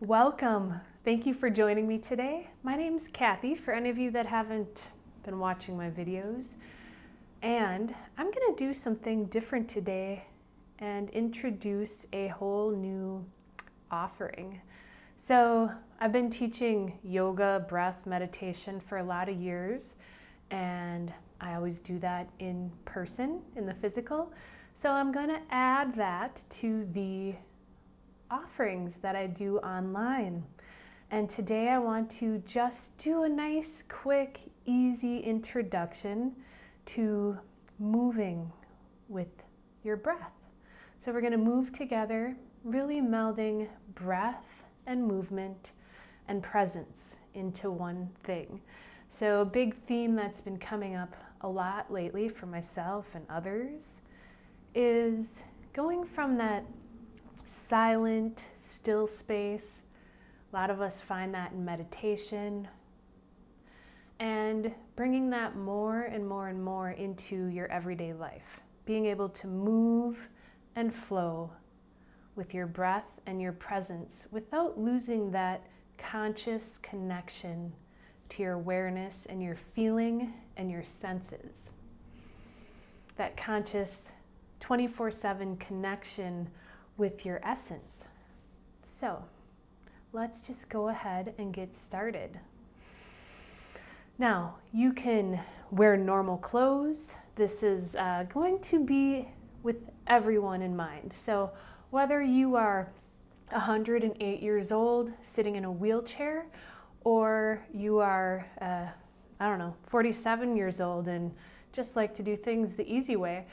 Welcome. Thank you for joining me today. My name's Kathy, for any of you that haven't been watching my videos. And I'm going to do something different today and introduce a whole new offering. So I've been teaching yoga, breath, meditation for a lot of years, and I always do that in person, in the physical. So I'm going to add that to the offerings that I do online. And today I want to just do a nice, quick, easy introduction to moving with your breath. So we're going to move together, really melding breath and movement and presence into one thing. So a big theme that's been coming up a lot lately for myself and others is going from that silent, still space. A lot of us find that in meditation, and bringing that more and more and more into your everyday life. Being able to move and flow with your breath and your presence without losing that conscious connection to your awareness and your feeling and your senses. That conscious 24/7 connection with your essence. So let's just go ahead and get started. Now, you can wear normal clothes. This is going to be with everyone in mind. So whether you are 108 years old sitting in a wheelchair, or you are, 47 years old and just like to do things the easy way,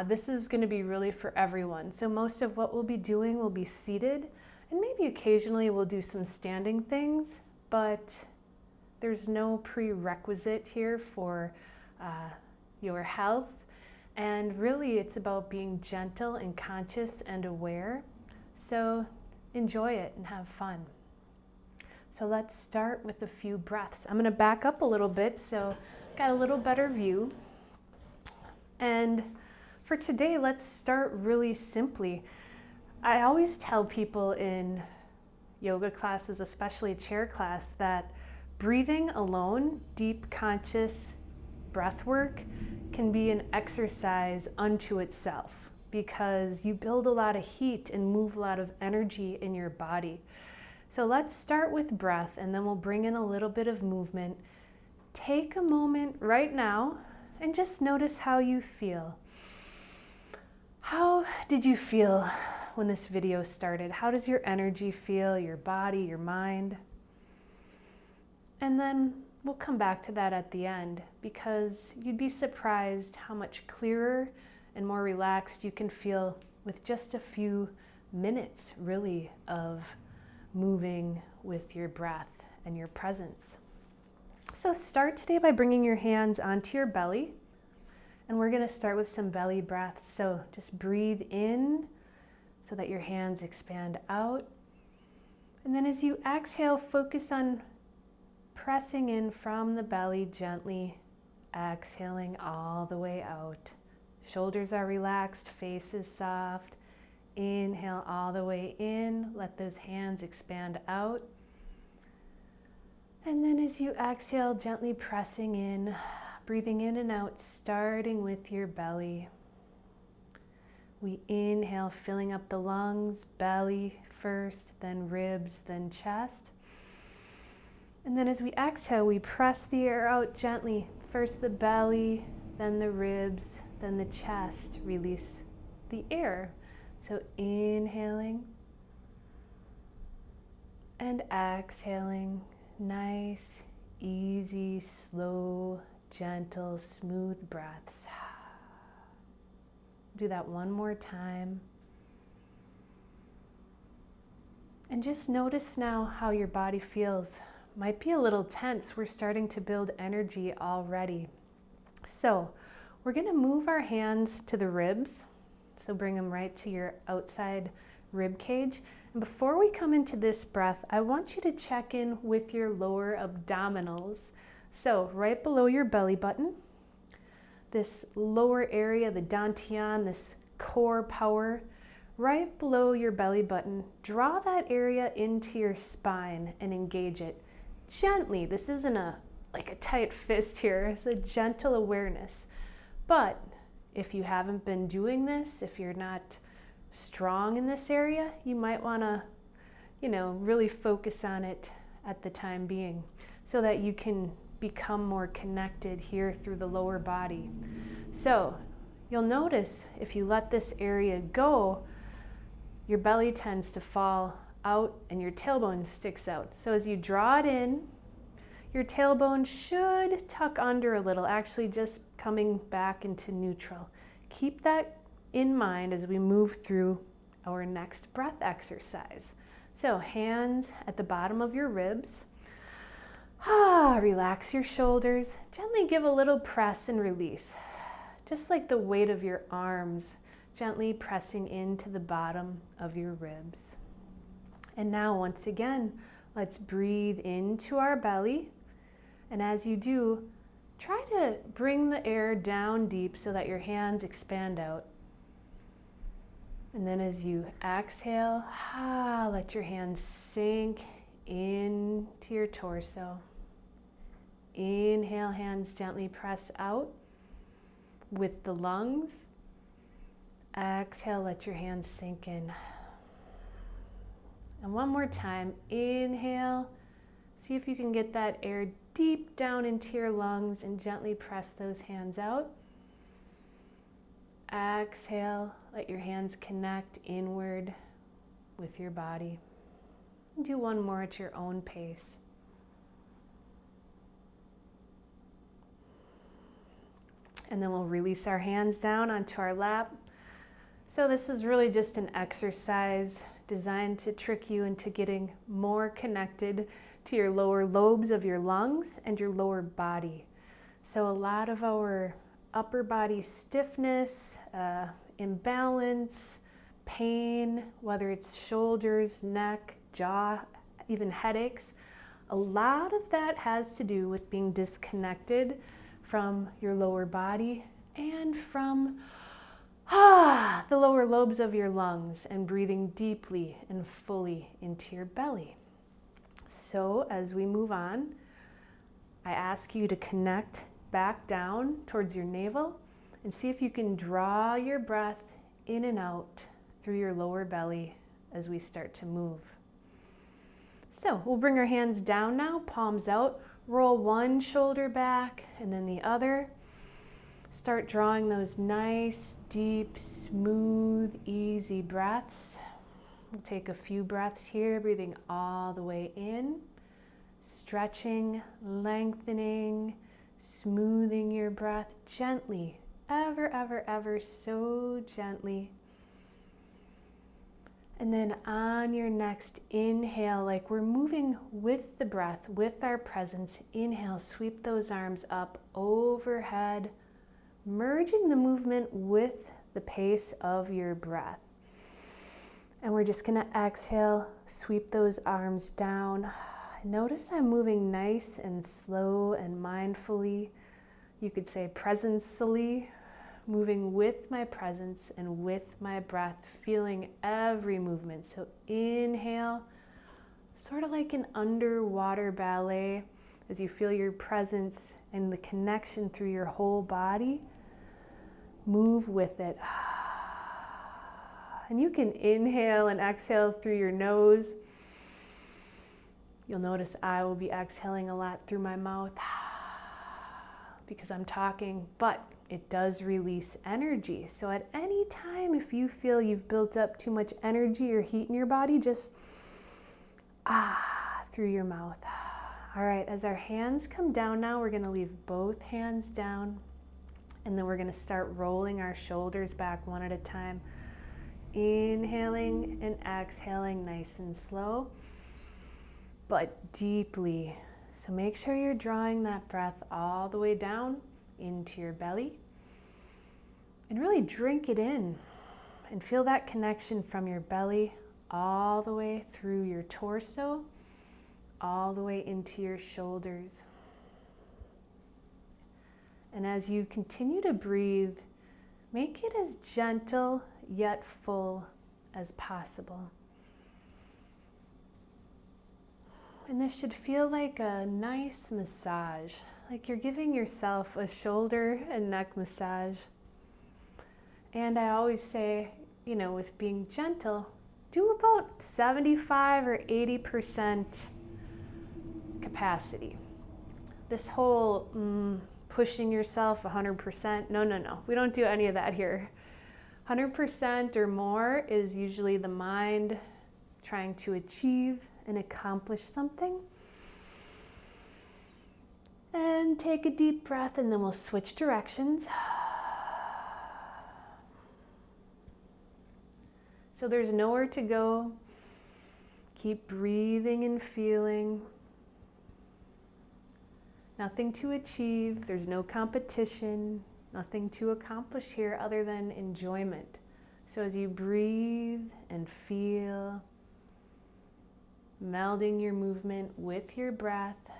this is going to be really for everyone. So most of what we'll be doing will be seated, and maybe occasionally we'll do some standing things, but there's no prerequisite here for your health. And really it's about being gentle and conscious and aware. So enjoy it and have fun. So let's start with a few breaths. I'm going to back up a little bit so I've got a little better view. And for today, let's start really simply. I always tell people in yoga classes, especially chair class, that breathing alone, deep conscious breath work, can be an exercise unto itself, because you build a lot of heat and move a lot of energy in your body. So let's start with breath, and then we'll bring in a little bit of movement. Take a moment right now and just notice how you feel. How did you feel when this video started? How does your energy feel, your body, your mind? And then we'll come back to that at the end, because you'd be surprised how much clearer and more relaxed you can feel with just a few minutes, really, of moving with your breath and your presence. So start today by bringing your hands onto your belly. And we're going to start with some belly breaths. So just breathe in so that your hands expand out. And then as you exhale, focus on pressing in from the belly gently, exhaling all the way out. Shoulders are relaxed, face is soft. Inhale all the way in. Let those hands expand out. And then as you exhale, gently pressing in, breathing in and out, starting with your belly. We inhale, filling up the lungs, belly first, then ribs, then chest. And then as we exhale, we press the air out gently. First the belly, then the ribs, then the chest. Release the air. So inhaling and exhaling. Nice, easy, slow, gentle, smooth breaths. Do that one more time. And just notice now how your body feels. Might be a little tense. We're starting to build energy already. So we're going to move our hands to the ribs. So bring them right to your outside rib cage. And before we come into this breath, I want you to check in with your lower abdominals. So right below your belly button, this lower area, the dantian, this core power, right below your belly button. Draw that area into your spine and engage it gently. This isn't like a tight fist here. It's a gentle awareness. But if you haven't been doing this, if you're not strong in this area, you might want to, really focus on it at the time being so that you can become more connected here through the lower body. So you'll notice if you let this area go, your belly tends to fall out and your tailbone sticks out. So as you draw it in, your tailbone should tuck under a little, actually just coming back into neutral. Keep that in mind as we move through our next breath exercise. So hands at the bottom of your ribs. Relax your shoulders. Gently give a little press and release. Just like the weight of your arms, gently pressing into the bottom of your ribs. And now once again, let's breathe into our belly. And as you do, try to bring the air down deep so that your hands expand out. And then as you exhale, let your hands sink into your torso. Inhale, hands gently press out with the lungs. Exhale, let your hands sink in. And one more time, inhale. See if you can get that air deep down into your lungs and gently press those hands out. Exhale, let your hands connect inward with your body. Do one more at your own pace. And then we'll release our hands down onto our lap. So this is really just an exercise designed to trick you into getting more connected to your lower lobes of your lungs and your lower body. So a lot of our upper body stiffness, imbalance, pain, whether it's shoulders, neck, jaw, even headaches, a lot of that has to do with being disconnected from your lower body and from the lower lobes of your lungs and breathing deeply and fully into your belly. So as we move on, I ask you to connect back down towards your navel and see if you can draw your breath in and out through your lower belly as we start to move. So we'll bring our hands down now, palms out, roll one shoulder back and then the other. Start drawing those nice, deep, smooth, easy breaths. We'll take a few breaths here, breathing all the way in, stretching, lengthening, smoothing your breath gently, ever so gently. And then on your next inhale, like we're moving with the breath, with our presence, inhale, sweep those arms up overhead, merging the movement with the pace of your breath. And we're just gonna exhale, sweep those arms down. Notice I'm moving nice and slow and mindfully. You could say presence-ally, moving with my presence and with my breath, feeling every movement. So inhale, sort of like an underwater ballet, as you feel your presence and the connection through your whole body. Move with it. And you can inhale and exhale through your nose. You'll notice I will be exhaling a lot through my mouth because I'm talking, but it does release energy. So at any time, if you feel you've built up too much energy or heat in your body, just through your mouth. All right, as our hands come down now, we're gonna leave both hands down, and then we're gonna start rolling our shoulders back one at a time. Inhaling and exhaling nice and slow, but deeply. So make sure you're drawing that breath all the way down into your belly. And really drink it in and feel that connection from your belly all the way through your torso, all the way into your shoulders. And as you continue to breathe, make it as gentle yet full as possible. And this should feel like a nice massage, like you're giving yourself a shoulder and neck massage. And I always say, with being gentle, do about 75 or 80% capacity. This whole pushing yourself 100%, no. We don't do any of that here. 100% or more is usually the mind trying to achieve and accomplish something. And take a deep breath, and then we'll switch directions. So there's nowhere to go. Keep breathing and feeling. Nothing to achieve. There's no competition. Nothing to accomplish here other than enjoyment. So as you breathe and feel, melding your movement with your breath,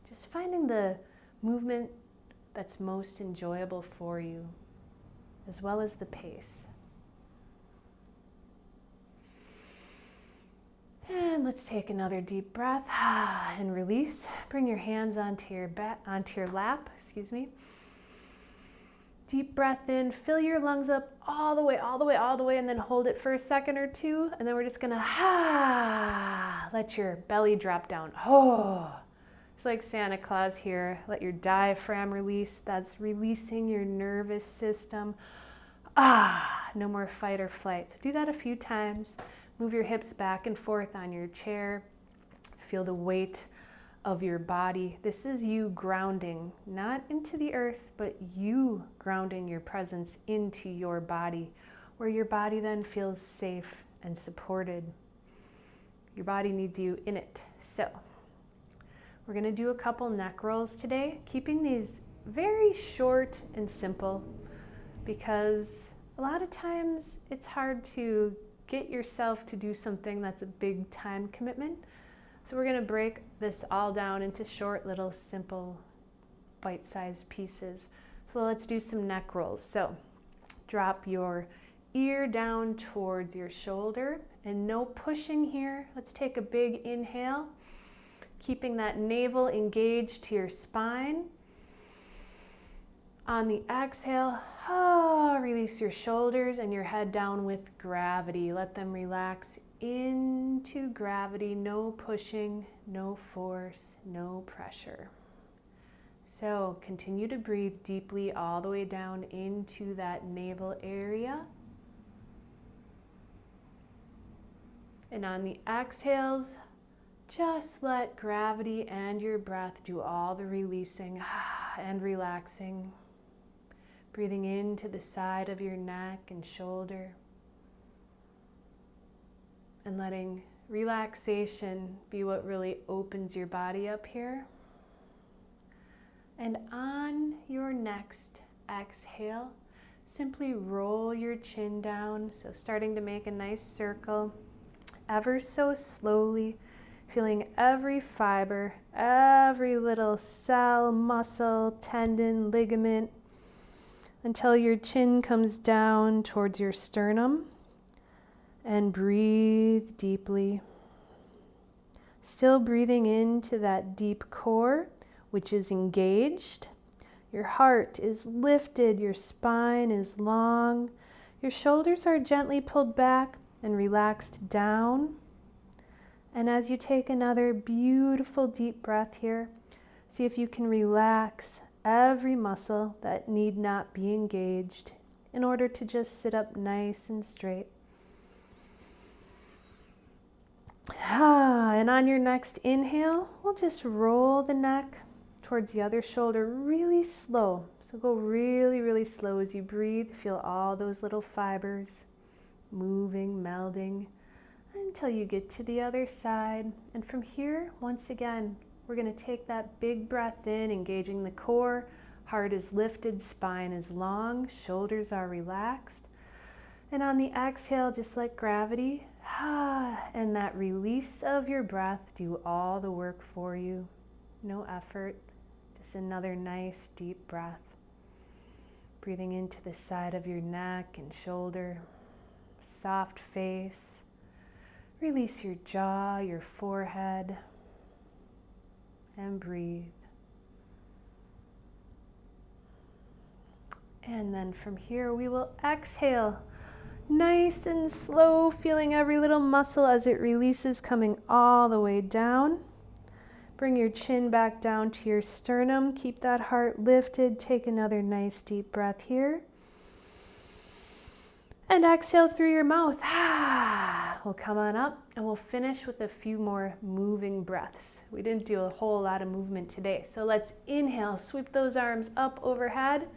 just finding the movement that's most enjoyable for you, as well as the pace. And let's take another deep breath and release. Bring your hands onto your lap, Deep breath in, fill your lungs up all the way, and then hold it for a second or two. And then we're just gonna let your belly drop down. It's like Santa Claus here. Let your diaphragm release. That's releasing your nervous system. No more fight or flight. So do that a few times. Move your hips back and forth on your chair. Feel the weight of your body. This is you grounding, not into the earth, but you grounding your presence into your body, where your body then feels safe and supported. Your body needs you in it. So we're going to do a couple neck rolls today, keeping these very short and simple, because a lot of times it's hard to get yourself to do something that's a big time commitment. So we're going to break this all down into short, little, simple, bite-sized pieces. So let's do some neck rolls. So drop your ear down towards your shoulder, and no pushing here. Let's take a big inhale, keeping that navel engaged to your spine. On the exhale, release your shoulders and your head down with gravity. Let them relax into gravity. No pushing, no force, no pressure. So continue to breathe deeply all the way down into that navel area. And on the exhales, just let gravity and your breath do all the releasing and relaxing. Breathing into the side of your neck and shoulder. And letting relaxation be what really opens your body up here. And on your next exhale, simply roll your chin down. So starting to make a nice circle, ever so slowly, feeling every fiber, every little cell, muscle, tendon, ligament, until your chin comes down towards your sternum. And breathe deeply. Still breathing into that deep core, which is engaged. Your heart is lifted, your spine is long. Your shoulders are gently pulled back and relaxed down. And as you take another beautiful deep breath here, see if you can relax every muscle that need not be engaged in order to just sit up nice and straight. And on your next inhale, we'll just roll the neck towards the other shoulder really slow. So go really, really slow as you breathe. Feel all those little fibers moving, melding, until you get to the other side. And from here, once again, we're going to take that big breath in, engaging the core. Heart is lifted, spine is long, shoulders are relaxed. And on the exhale, just let gravity and that release of your breath do all the work for you. No effort, just another nice deep breath. Breathing into the side of your neck and shoulder. soft face. Release your jaw, your forehead, and breathe. And then from here we will exhale. Nice and slow, feeling every little muscle as it releases, coming all the way down. Bring your chin back down to your sternum. Keep that heart lifted. Take another nice deep breath here. And exhale through your mouth. We'll come on up and we'll finish with a few more moving breaths. We didn't do a whole lot of movement today. So let's inhale, sweep those arms up overhead.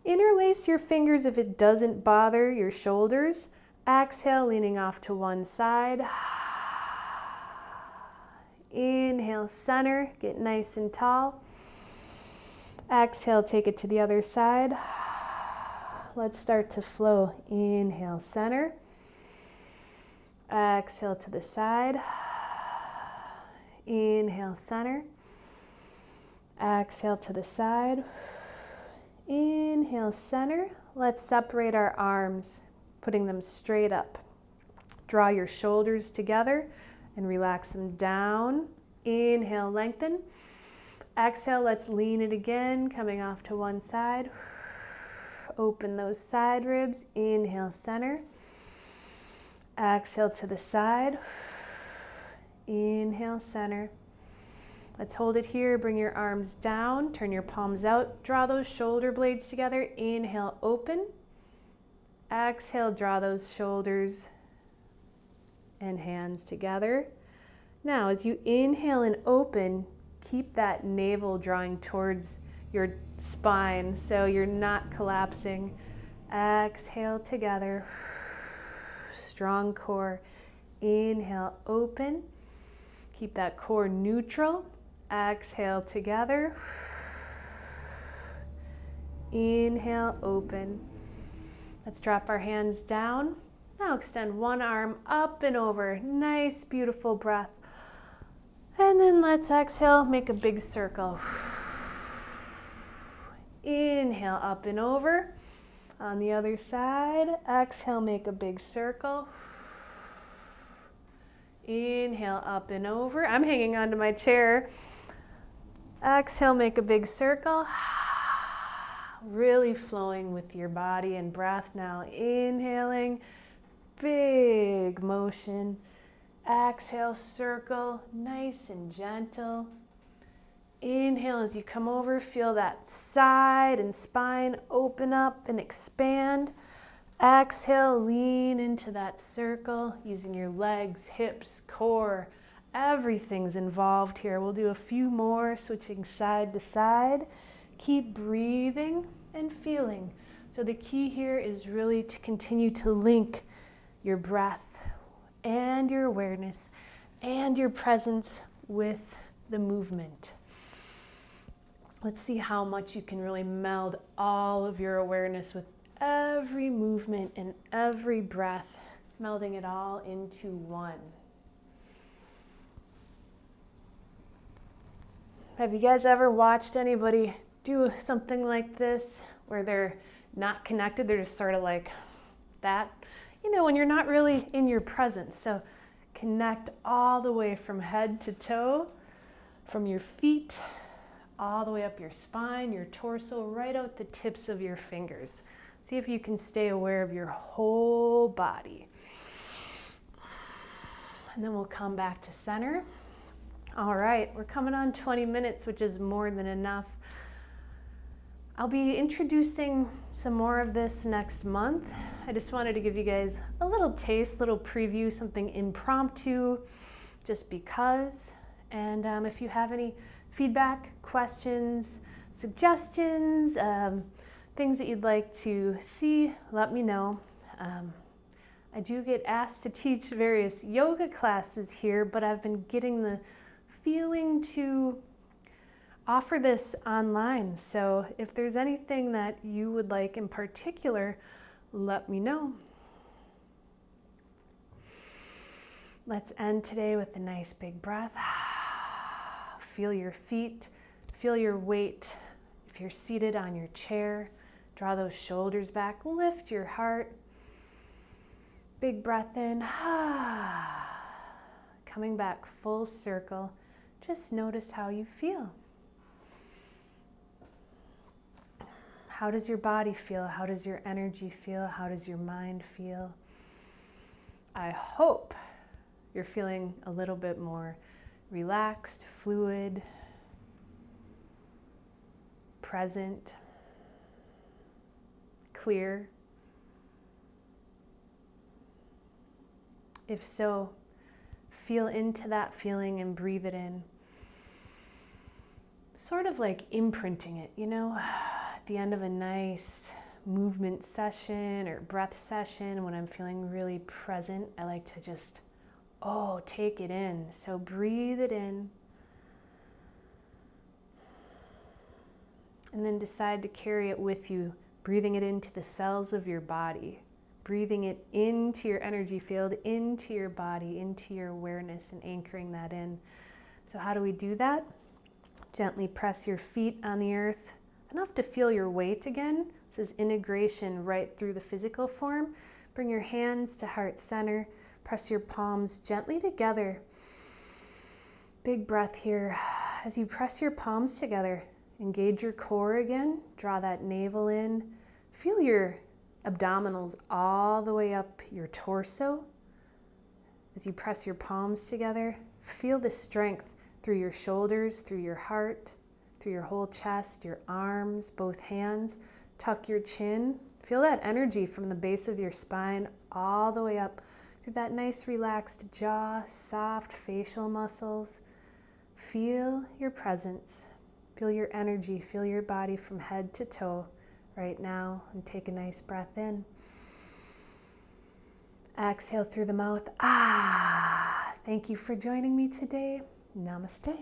Interlace your fingers if it doesn't bother your shoulders. Exhale, leaning off to one side. Inhale, center, get nice and tall. Exhale, take it to the other side. Let's start to flow. Inhale, center. Exhale to the side. Inhale, center. Exhale to the side. Inhale, center. Let's separate our arms, putting them straight up. Draw your shoulders together and relax them down. Inhale, lengthen. Exhale, let's lean it again, coming off to one side. Open those side ribs. Inhale, center. Exhale to the side. Inhale, center. Let's hold it here. Bring your arms down. Turn your palms out. Draw those shoulder blades together. Inhale, open. Exhale, draw those shoulders and hands together. Now, as you inhale and open, keep that navel drawing towards your spine so you're not collapsing. Exhale together. Strong core. Inhale, open. Keep that core neutral. Exhale together. Inhale, open. Let's drop our hands down. Now extend one arm up and over. Nice, beautiful breath. And then let's exhale, make a big circle. Inhale, up and over. On the other side, exhale, make a big circle. Inhale, up and over. I'm hanging onto my chair. Exhale, make a big circle. Really flowing with your body and breath now. Inhaling, big motion. Exhale, circle, nice and gentle. Inhale as you come over, feel that side and spine open up and expand. Exhale, lean into that circle using your legs, hips, core. Everything's involved here. We'll do a few more, switching side to side. Keep breathing and feeling. So the key here is really to continue to link your breath and your awareness and your presence with the movement. Let's see how much you can really meld all of your awareness with every movement and every breath, melding it all into one. Have you guys ever watched anybody do something like this where they're not connected? They're just sort of like that. You know, when you're not really in your presence. So connect all the way from head to toe, from your feet, all the way up your spine, your torso, right out the tips of your fingers. See if you can stay aware of your whole body. And then we'll come back to center. All right, we're coming on 20 minutes, which is more than enough. I'll be introducing some more of this next month. I just wanted to give you guys a little taste, little preview, something impromptu, just because. And if you have any feedback, questions, suggestions, things that you'd like to see, let me know. I do get asked to teach various yoga classes here, but I've been getting the feeling to offer this online. So if there's anything that you would like in particular, let me know. Let's end today with a nice big breath. Feel your feet, feel your weight. If you're seated on your chair, draw those shoulders back, lift your heart. Big breath in. Coming back full circle. Just notice how you feel. How does your body feel? How does your energy feel? How does your mind feel? I hope you're feeling a little bit more relaxed, fluid, present, clear. If so, feel into that feeling and breathe it in. Sort of like imprinting it, you know, at the end of a nice movement session or breath session, when I'm feeling really present, I like to just, take it in. So breathe it in. And then decide to carry it with you, breathing it into the cells of your body, breathing it into your energy field, into your body, into your awareness, and anchoring that in. So how do we do that? Gently press your feet on the earth, enough to feel your weight again. This is integration right through the physical form. Bring your hands to heart center. Press your palms gently together. Big breath here. As you press your palms together, engage your core again. Draw that navel in. Feel your abdominals all the way up your torso. As you press your palms together, feel the strength through your shoulders, through your heart, through your whole chest, your arms, both hands. Tuck your chin. Feel that energy from the base of your spine all the way up through that nice relaxed jaw, soft facial muscles. Feel your presence. Feel your energy. Feel your body from head to toe right now, and take a nice breath in. Exhale through the mouth. Thank you for joining me today. Namaste.